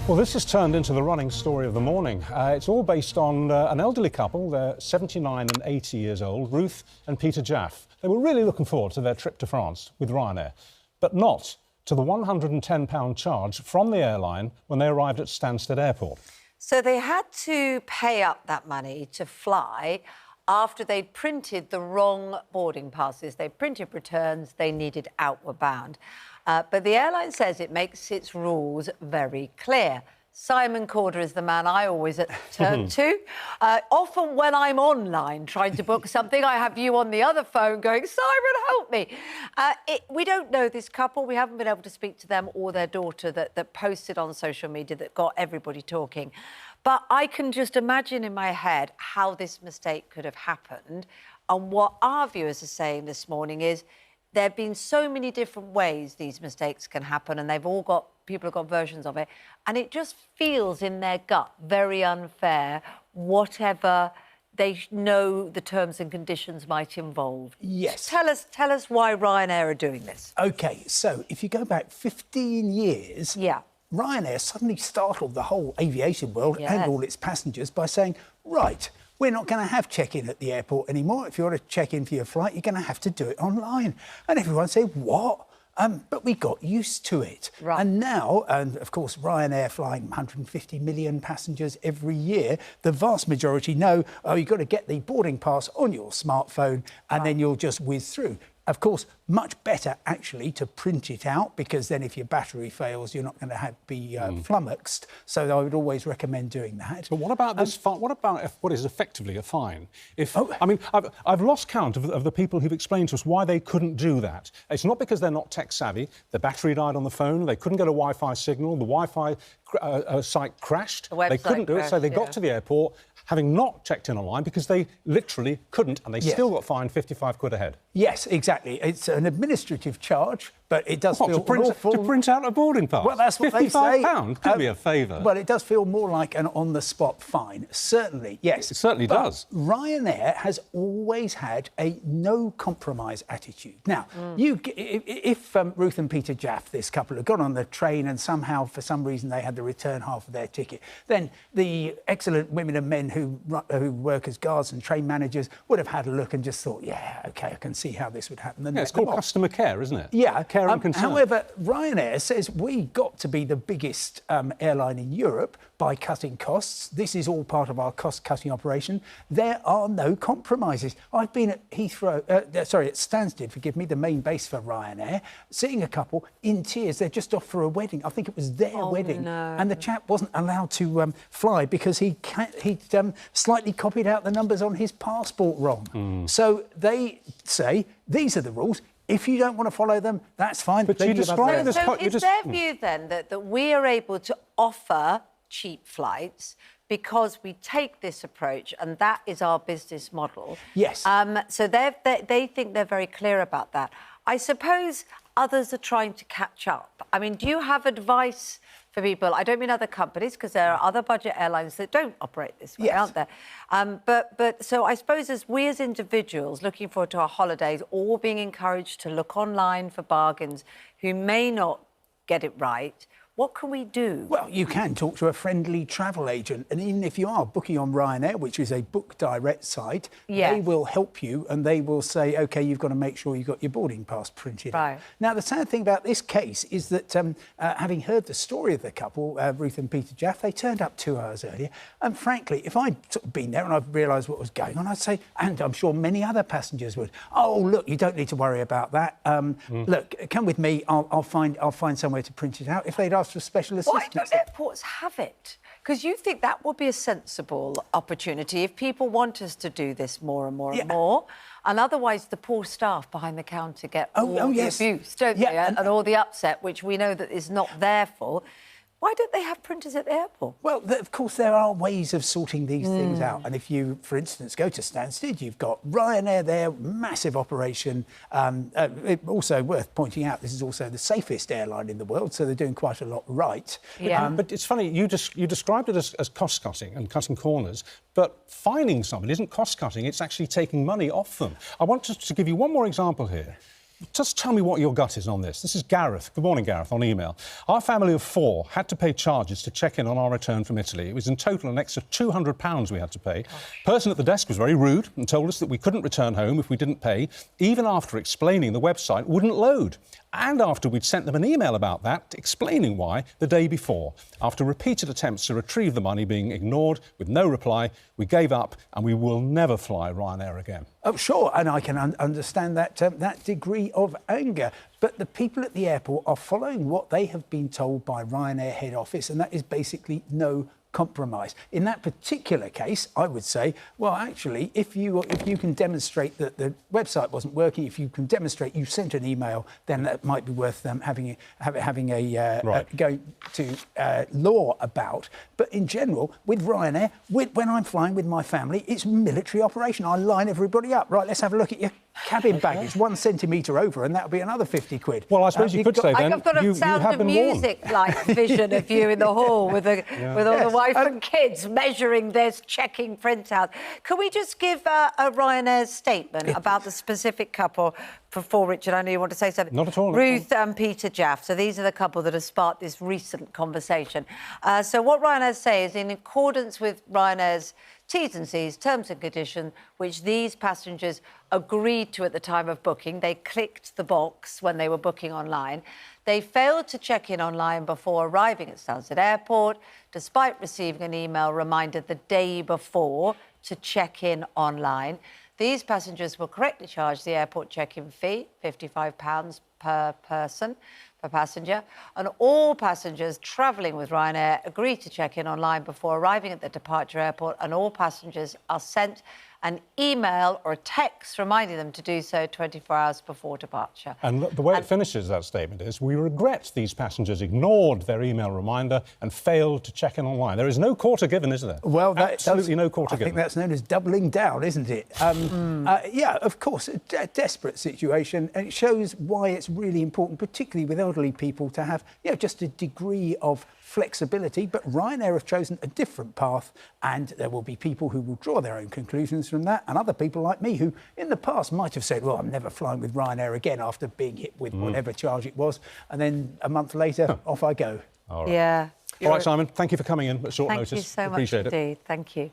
Well, this has turned into the running story of the morning. It's all based on an elderly couple. They're 79 and 80 years old, Ruth and Peter Jaff. They were really looking forward to their trip to France with Ryanair, but not to the £110 charge from the airline when they arrived at Stansted Airport. So they had to pay up that money to fly after they'd printed the wrong boarding passes. They printed returns, they needed outward bound. But the airline says it makes its rules very clear. Simon Calder is the man I always turn to. Often when I'm online trying to book something, I have you on the other phone going, Simon, help me. We don't know this couple. We haven't been able to speak to them or their daughter that posted on social media that got everybody talking. But I can just imagine in my head how this mistake could have happened. And what our viewers are saying this morning is there have been so many different ways these mistakes can happen, and people have got versions of it, and it just feels in their gut very unfair, whatever they know the terms and conditions might involve. Yes. Tell us why Ryanair are doing this. OK, so if you go back 15 years... Yeah. Ryanair suddenly startled the whole aviation world and all its passengers by saying, right, we're not going to have check-in at the airport anymore. If you want to check in for your flight, you're going to have to do it online. And everyone said, what? But we got used to it. Right. And now, and of course, Ryanair flying 150 million passengers every year, the vast majority know, oh, you've got to get the boarding pass on your smartphone and then you'll just whiz through. Of course, much better, actually, to print it out, because then if your battery fails, you're not going to be flummoxed. So I would always recommend doing that. But what about this? What about what is effectively a fine? I mean, I've lost count of the people who've explained to us why they couldn't do that. It's not because they're not tech savvy. The battery died on the phone. They couldn't get a Wi-Fi signal. The Wi-Fi site crashed. They couldn't do it, so they got to the airport having not checked in online because they literally couldn't, and they still got fined 55 quid a head. Yes, exactly. It's an administrative charge, but it does feel awful. To print out a boarding pass? Well, that's what they say. £55? Do me a favour. Well, it does feel more like an on-the-spot fine. Certainly, yes. It certainly does. Ryanair has always had a no-compromise attitude. Now, if Ruth and Peter Jaff, this couple, had gone on the train and somehow, for some reason, they had to return half of their ticket, then the excellent women and men who work as guards and train managers would have had a look and just thought, yeah, OK, I can see how this would happen. Yeah, it's called customer care, isn't it? Yeah. Care and concern. However, Ryanair says we got to be the biggest airline in Europe by cutting costs. This is all part of our cost-cutting operation. There are no compromises. I've been at at Stansted, forgive me, the main base for Ryanair, seeing a couple in tears. They're just off for a wedding. I think it was their wedding. No. And the chap wasn't allowed to fly because he'd slightly copied out the numbers on his passport wrong. So they say, these are the rules. If you don't want to follow them, that's fine. But you describe this... So is their view, then, that we are able to offer cheap flights because we take this approach and that is our business model? Yes. So they think they're very clear about that. I suppose others are trying to catch up. I mean, do you have advice for people? I don't mean other companies, because there are other budget airlines that don't operate this way, aren't there? But so I suppose as individuals looking forward to our holidays, or being encouraged to look online for bargains who may not get it right, what can we do? Well, you can talk to a friendly travel agent. And even if you are booking on Ryanair, which is a book direct site, they will help you and they will say, OK, you've got to make sure you've got your boarding pass printed out. Now, the sad thing about this case is that having heard the story of the couple, Ruth and Peter Jaff, they turned up 2 hours earlier. And frankly, if I'd sort of been there and I'd realised what was going on, I'd say, and I'm sure many other passengers would, oh, look, you don't need to worry about that. Look, come with me. I'll find somewhere to print it out. If they'd asked for special assistance. Why don't airports have it? Because you think that would be a sensible opportunity if people want us to do this more and more and more. And otherwise, the poor staff behind the counter get all the abuse, don't they? And all the upset, which we know that is not their fault. Why don't they have printers at the airport? Well, of course, there are ways of sorting these things out. And if you, for instance, go to Stansted, you've got Ryanair there, massive operation. Also worth pointing out, this is also the safest airline in the world, so they're doing quite a lot right. Yeah. But it's funny, you described it as cost-cutting and cutting corners, but fining someone isn't cost-cutting, it's actually taking money off them. I want to give you one more example here. Just tell me what your gut is on this. This is Gareth. Good morning, Gareth, on email. Our family of 4 had to pay charges to check in on our return from Italy. It was in total an extra £200 we had to pay. The person at the desk was very rude and told us that we couldn't return home if we didn't pay, even after explaining the website wouldn't load. And after we'd sent them an email about that, explaining why, the day before. After repeated attempts to retrieve the money being ignored with no reply, we gave up and we will never fly Ryanair again. Oh, sure, and I can understand that that degree of anger. But the people at the airport are following what they have been told by Ryanair head office, and that is basically no compromise. In that particular case, I would say, well, actually, if you can demonstrate that the website wasn't working, if you can demonstrate you sent an email, then that might be worth them having going to law about. But in general, with Ryanair, when I'm flying with my family, it's a military operation. I line everybody up. Right, let's have a look at your cabin baggage, 1 centimetre over, and that'll be another 50 quid. Well, I suppose you could say then, I've got a Sound of Music-like vision of you in the hall with all the wife and kids measuring this, checking printout. Can we just give a Ryanair's statement about the specific couple before, Richard? I know you want to say something. Not at all. Ruth and Peter Jaff. So these are the couple that have sparked this recent conversation. So what Ryanair say is, in accordance with Ryanair's T's and C's, terms and conditions, which these passengers agreed to at the time of booking. They clicked the box when they were booking online. They failed to check in online before arriving at Stansted Airport, despite receiving an email reminder the day before to check in online. These passengers were correctly charged the airport check-in fee, £55 per person, per passenger, and all passengers travelling with Ryanair agree to check in online before arriving at the departure airport, and all passengers are sent an email or a text reminding them to do so 24 hours before departure. And the way it finishes, that statement, is, we regret these passengers ignored their email reminder and failed to check in online. There is no quarter given, is there? Well, absolutely no quarter given. I think that's known as doubling down, isn't it? Yeah, of course, a desperate situation, and it shows why it's really important, particularly with elderly people, to have just a degree of flexibility. But Ryanair have chosen a different path, and there will be people who will draw their own conclusions from that, and other people like me who in the past might have said, well, I'm never flying with Ryanair again after being hit with whatever charge it was, and then a month later off I go. All right. Yeah. All right, Simon, thank you for coming in at short notice. Thank you so much Appreciate it. indeed. Thank you.